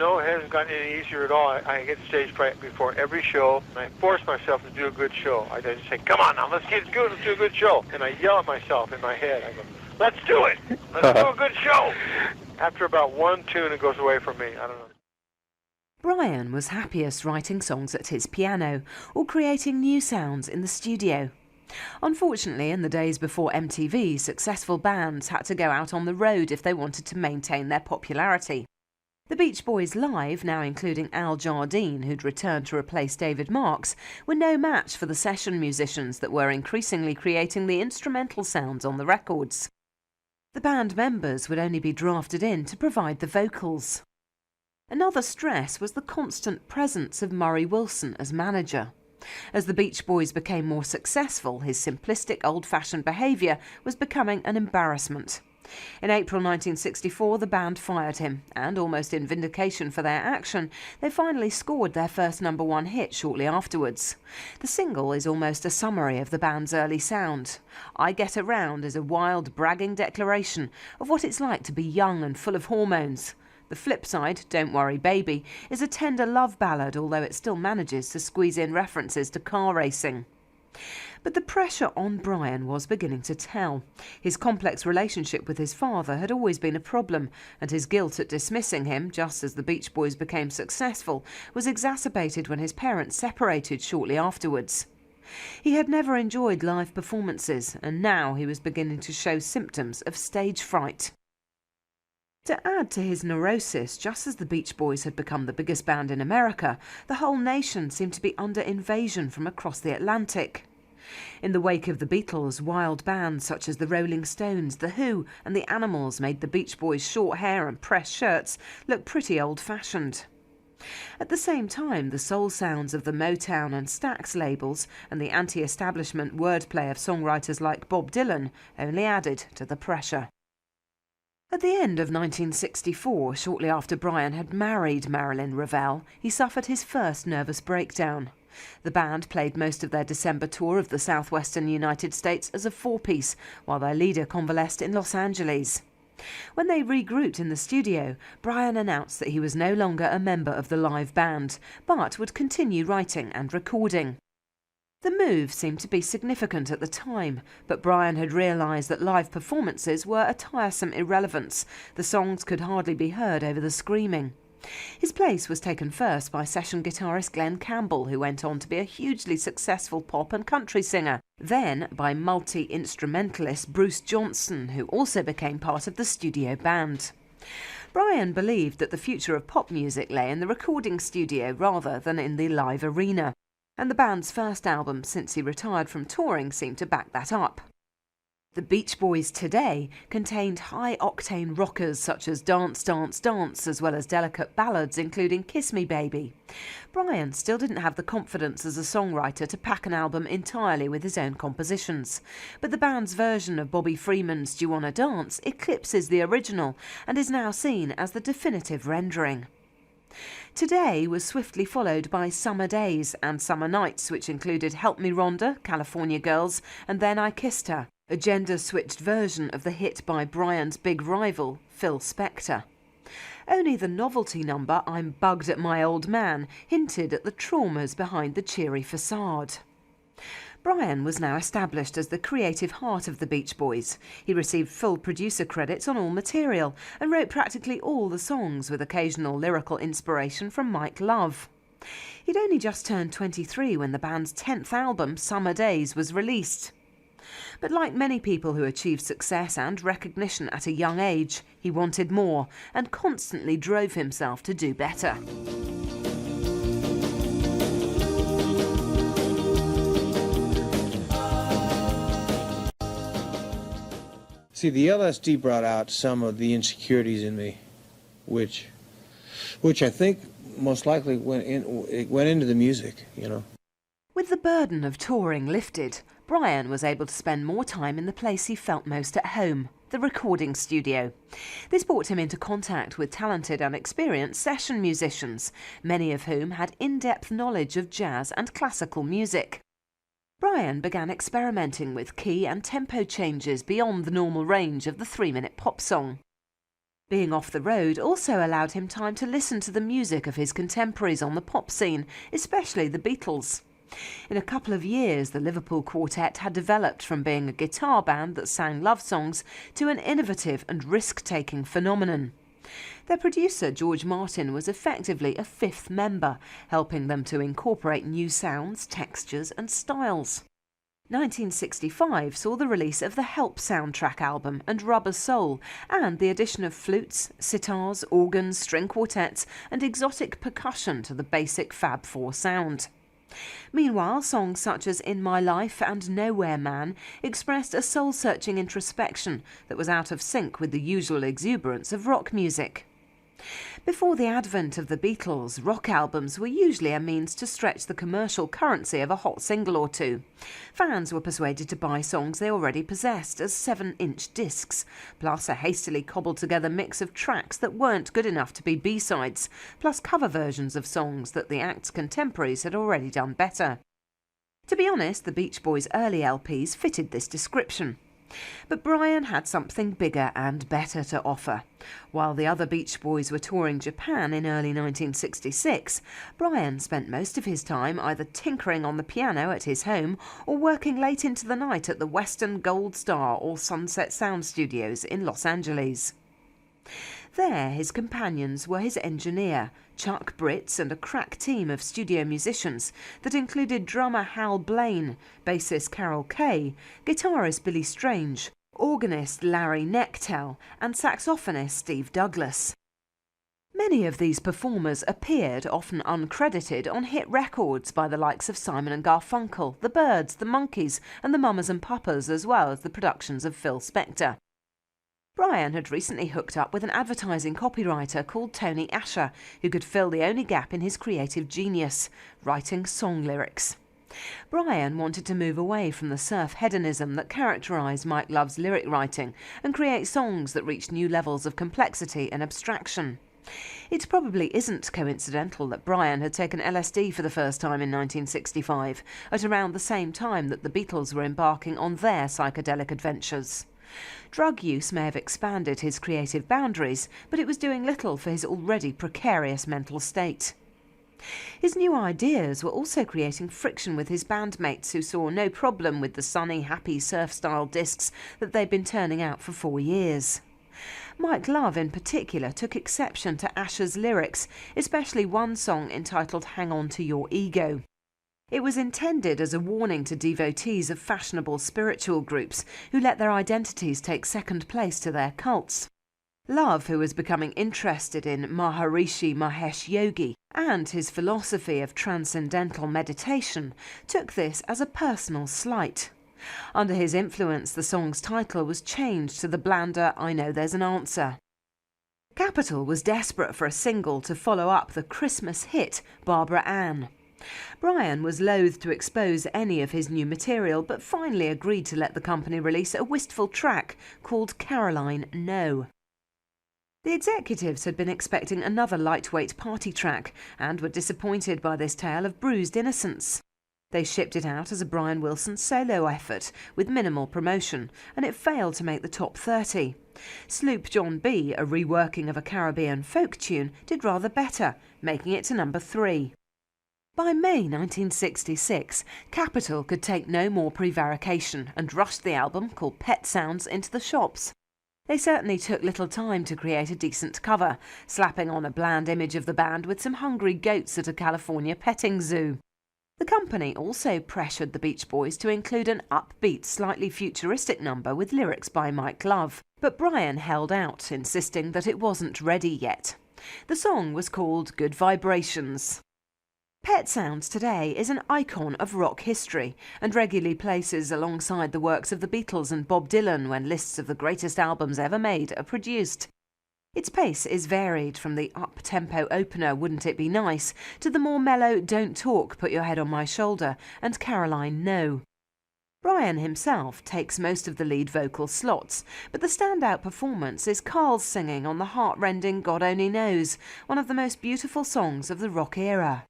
No, it hasn't gotten any easier at all. I get stage fright before every show, and I force myself to do a good show. I just say, come on now, let's get good, let's do a good show. And I yell at myself in my head. I go, let's do it. Let's do a good show. After about one tune, it goes away from me. I don't know. Brian was happiest writing songs at his piano or creating new sounds in the studio. Unfortunately, in the days before MTV, successful bands had to go out on the road if they wanted to maintain their popularity. The Beach Boys live, now including Al Jardine, who'd returned to replace David Marks, were no match for the session musicians that were increasingly creating the instrumental sounds on the records. The band members would only be drafted in to provide the vocals. Another stress was the constant presence of Murray Wilson as manager. As the Beach Boys became more successful, his simplistic, old-fashioned behaviour was becoming an embarrassment. In April 1964, the band fired him, and almost in vindication for their action, they finally scored their first #1 hit shortly afterwards. The single is almost a summary of the band's early sound. I Get Around is a wild, bragging declaration of what it's like to be young and full of hormones. The flip side, Don't Worry Baby, is a tender love ballad, although it still manages to squeeze in references to car racing. But the pressure on Brian was beginning to tell. His complex relationship with his father had always been a problem, and his guilt at dismissing him, just as the Beach Boys became successful, was exacerbated when his parents separated shortly afterwards. He had never enjoyed live performances, and now he was beginning to show symptoms of stage fright. To add to his neurosis, just as the Beach Boys had become the biggest band in America, the whole nation seemed to be under invasion from across the Atlantic. In the wake of the Beatles, wild bands such as the Rolling Stones, The Who and The Animals made the Beach Boys' short hair and pressed shirts look pretty old-fashioned. At the same time, the soul sounds of the Motown and Stax labels and the anti-establishment wordplay of songwriters like Bob Dylan only added to the pressure. At the end of 1964, shortly after Brian had married Marilyn Ravel, he suffered his first nervous breakdown. The band played most of their December tour of the southwestern United States as a four-piece, while their leader convalesced in Los Angeles. When they regrouped in the studio, Brian announced that he was no longer a member of the live band, but would continue writing and recording. The move seemed to be significant at the time, but Brian had realised that live performances were a tiresome irrelevance. The songs could hardly be heard over the screaming. His place was taken first by session guitarist Glenn Campbell, who went on to be a hugely successful pop and country singer, then by multi-instrumentalist Bruce Johnson, who also became part of the studio band. Brian believed that the future of pop music lay in the recording studio rather than in the live arena, and the band's first album since he retired from touring seemed to back that up. The Beach Boys today contained high-octane rockers such as Dance, Dance, Dance, as well as delicate ballads including Kiss Me Baby. Brian still didn't have the confidence as a songwriter to pack an album entirely with his own compositions, but the band's version of Bobby Freeman's Do You Wanna Dance eclipses the original and is now seen as the definitive rendering. Today was swiftly followed by Summer Days and Summer Nights, which included Help Me Rhonda, California Girls, and Then I Kissed Her, a gender-switched version of the hit by Brian's big rival, Phil Spector. Only the novelty number I'm Bugged at My Old Man hinted at the traumas behind the cheery facade. Brian was now established as the creative heart of the Beach Boys. He received full producer credits on all material and wrote practically all the songs, with occasional lyrical inspiration from Mike Love. He'd only just turned 23 when the band's 10th album, Summer Days, was released. But like many people who achieved success and recognition at a young age, he wanted more and constantly drove himself to do better. See, the LSD brought out some of the insecurities in me, which I think most likely went into the music, you know. With the burden of touring lifted, Brian was able to spend more time in the place he felt most at home, the recording studio. This brought him into contact with talented and experienced session musicians, many of whom had in-depth knowledge of jazz and classical music. Brian began experimenting with key and tempo changes beyond the normal range of the 3-minute pop song. Being off the road also allowed him time to listen to the music of his contemporaries on the pop scene, especially the Beatles. In a couple of years, the Liverpool Quartet had developed from being a guitar band that sang love songs to an innovative and risk-taking phenomenon. Their producer, George Martin, was effectively a fifth member, helping them to incorporate new sounds, textures and styles. 1965 saw the release of the Help soundtrack album and Rubber Soul, and the addition of flutes, sitars, organs, string quartets and exotic percussion to the basic Fab Four sound. Meanwhile, songs such as In My Life and Nowhere Man expressed a soul-searching introspection that was out of sync with the usual exuberance of rock music. Before the advent of the Beatles, rock albums were usually a means to stretch the commercial currency of a hot single or two. Fans were persuaded to buy songs they already possessed as 7-inch discs, plus a hastily cobbled-together mix of tracks that weren't good enough to be B-sides, plus cover versions of songs that the act's contemporaries had already done better. To be honest, the Beach Boys' early LPs fitted this description. But Brian had something bigger and better to offer. While the other Beach Boys were touring Japan in early 1966, Brian spent most of his time either tinkering on the piano at his home or working late into the night at the Western Gold Star or Sunset Sound Studios in Los Angeles. There, his companions were his engineer, Chuck Britz, and a crack team of studio musicians that included drummer Hal Blaine, bassist Carol Kay, guitarist Billy Strange, organist Larry Knechtel, and saxophonist Steve Douglas. Many of these performers appeared, often uncredited, on hit records by the likes of Simon and Garfunkel, the Byrds, the Monkees, and the Mamas and Papas, as well as the productions of Phil Spector. Brian had recently hooked up with an advertising copywriter called Tony Asher, who could fill the only gap in his creative genius, writing song lyrics. Brian wanted to move away from the surf hedonism that characterised Mike Love's lyric writing and create songs that reached new levels of complexity and abstraction. It probably isn't coincidental that Brian had taken LSD for the first time in 1965, at around the same time that the Beatles were embarking on their psychedelic adventures. Drug use may have expanded his creative boundaries, but it was doing little for his already precarious mental state. His new ideas were also creating friction with his bandmates, who saw no problem with the sunny, happy surf-style discs that they'd been turning out for 4 years. Mike Love in particular took exception to Asher's lyrics, especially one song entitled Hang On To Your Ego. It was intended as a warning to devotees of fashionable spiritual groups who let their identities take second place to their cults. Love, who was becoming interested in Maharishi Mahesh Yogi and his philosophy of transcendental meditation, took this as a personal slight. Under his influence, the song's title was changed to the blander I Know There's an Answer. Capitol was desperate for a single to follow up the Christmas hit Barbara Ann. Brian was loath to expose any of his new material, but finally agreed to let the company release a wistful track called Caroline No. The executives had been expecting another lightweight party track and were disappointed by this tale of bruised innocence. They shipped it out as a Brian Wilson solo effort with minimal promotion, and it failed to make the top 30. Sloop John B., a reworking of a Caribbean folk tune, did rather better, making it to number 3. By May 1966, Capitol could take no more prevarication and rushed the album, called Pet Sounds, into the shops. They certainly took little time to create a decent cover, slapping on a bland image of the band with some hungry goats at a California petting zoo. The company also pressured the Beach Boys to include an upbeat, slightly futuristic number with lyrics by Mike Love, but Brian held out, insisting that it wasn't ready yet. The song was called Good Vibrations. Pet Sounds today is an icon of rock history and regularly places alongside the works of the Beatles and Bob Dylan when lists of the greatest albums ever made are produced. Its pace is varied from the up-tempo opener Wouldn't It Be Nice to the more mellow Don't Talk, Put Your Head on My Shoulder and Caroline No. Brian himself takes most of the lead vocal slots, but the standout performance is Carl's singing on the heart-rending God Only Knows, one of the most beautiful songs of the rock era.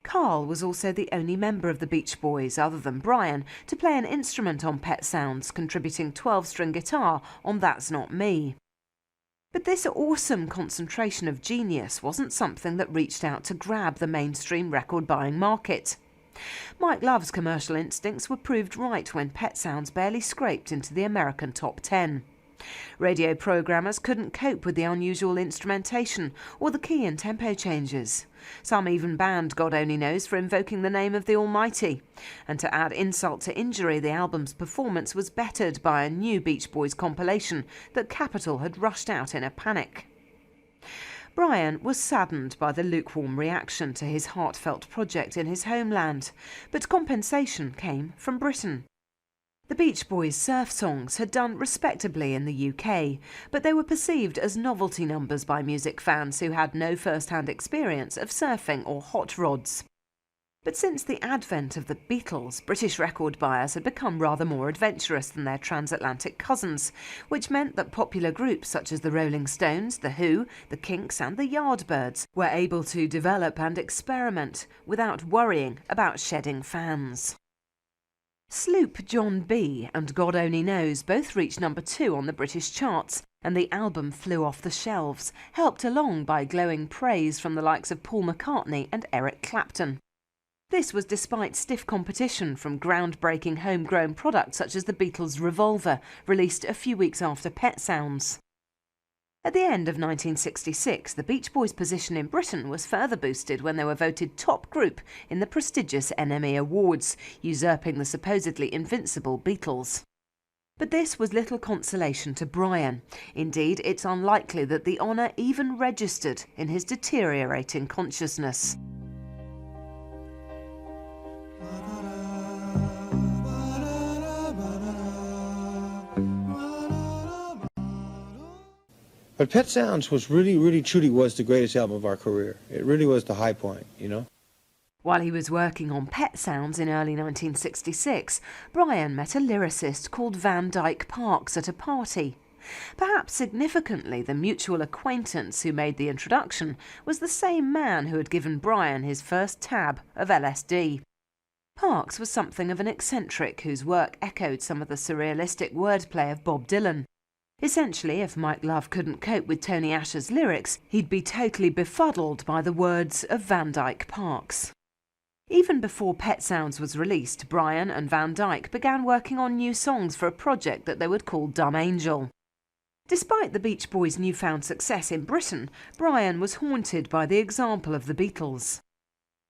Carl was also the only member of the Beach Boys, other than Brian, to play an instrument on Pet Sounds, contributing 12-string guitar on That's Not Me. But this awesome concentration of genius wasn't something that reached out to grab the mainstream record-buying market. Mike Love's commercial instincts were proved right when Pet Sounds barely scraped into the American top 10. Radio programmers couldn't cope with the unusual instrumentation or the key and tempo changes. Some even banned God Only Knows for invoking the name of the Almighty. And to add insult to injury, the album's performance was bettered by a new Beach Boys compilation that Capitol had rushed out in a panic. Brian was saddened by the lukewarm reaction to his heartfelt project in his homeland, but compensation came from Britain. The Beach Boys' surf songs had done respectably in the UK, but they were perceived as novelty numbers by music fans who had no first-hand experience of surfing or hot rods. But since the advent of the Beatles, British record buyers had become rather more adventurous than their transatlantic cousins, which meant that popular groups such as the Rolling Stones, The Who, The Kinks and the Yardbirds were able to develop and experiment without worrying about shedding fans. Sloop John B. and God Only Knows both reached number 2 on the British charts, and the album flew off the shelves, helped along by glowing praise from the likes of Paul McCartney and Eric Clapton. This was despite stiff competition from groundbreaking homegrown products such as the Beatles' Revolver, released a few weeks after Pet Sounds. At the end of 1966, the Beach Boys' position in Britain was further boosted when they were voted top group in the prestigious NME Awards, usurping the supposedly invincible Beatles. But this was little consolation to Brian. Indeed, it's unlikely that the honour even registered in his deteriorating consciousness. But Pet Sounds was really, truly was the greatest album of our career. It really was the high point, you know? While he was working on Pet Sounds in early 1966, Brian met a lyricist called Van Dyke Parks at a party. Perhaps significantly, the mutual acquaintance who made the introduction was the same man who had given Brian his first tab of LSD. Parks was something of an eccentric whose work echoed some of the surrealistic wordplay of Bob Dylan. Essentially, if Mike Love couldn't cope with Tony Asher's lyrics, he'd be totally befuddled by the words of Van Dyke Parks. Even before Pet Sounds was released, Brian and Van Dyke began working on new songs for a project that they would call Dumb Angel. Despite the Beach Boys' newfound success in Britain, Brian was haunted by the example of the Beatles.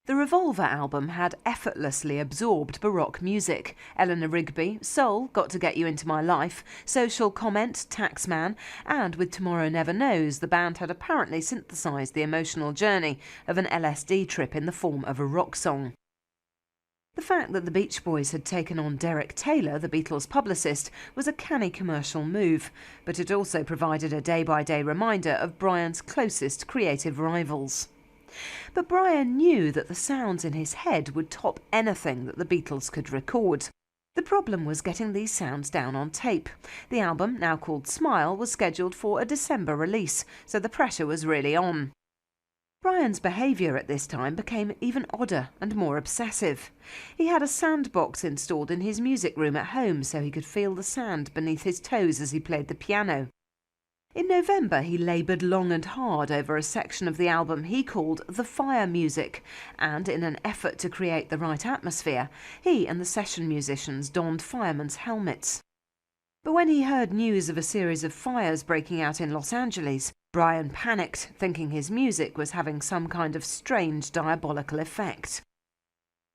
The Revolver album had effortlessly absorbed Baroque music. Eleanor Rigby, Soul, Got to Get You Into My Life, Social Comment, Taxman, and with Tomorrow Never Knows, the band had apparently synthesised the emotional journey of an LSD trip in the form of a rock song. The fact that the Beach Boys had taken on Derek Taylor, the Beatles' publicist, was a canny commercial move, but it also provided a day-by-day reminder of Brian's closest creative rivals. But Brian knew that the sounds in his head would top anything that the Beatles could record. The problem was getting these sounds down on tape. The album, now called Smile, was scheduled for a December release, so the pressure was really on. Brian's behaviour at this time became even odder and more obsessive. He had a sandbox installed in his music room at home so he could feel the sand beneath his toes as he played the piano. In November, he laboured long and hard over a section of the album he called the fire music, and in an effort to create the right atmosphere, he and the session musicians donned firemen's helmets. But when he heard news of a series of fires breaking out in Los Angeles, Brian panicked, thinking his music was having some kind of strange diabolical effect.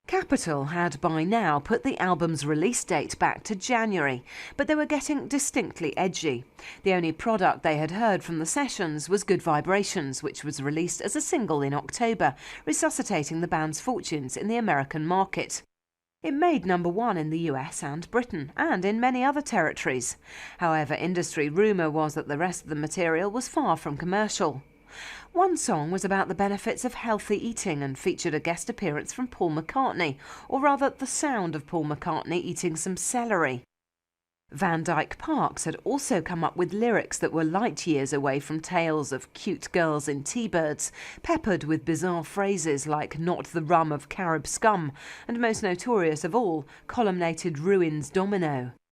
Capitol had by now put the album's release date back to January, but they were getting distinctly edgy. The only product they had heard from the sessions was Good Vibrations, which was released as a single in October, resuscitating the band's fortunes in the American market. It made number 1 in the US and Britain, and in many other territories. However, industry rumour was that the rest of the material was far from commercial. One song was about the benefits of healthy eating and featured a guest appearance from Paul McCartney, or rather the sound of Paul McCartney eating some celery. Van Dyke Parks had also come up with lyrics that were light years away from tales of cute girls in T-birds, peppered with bizarre phrases like "not the rum of Carib scum," and most notorious of all, columnated Ruin's Domino.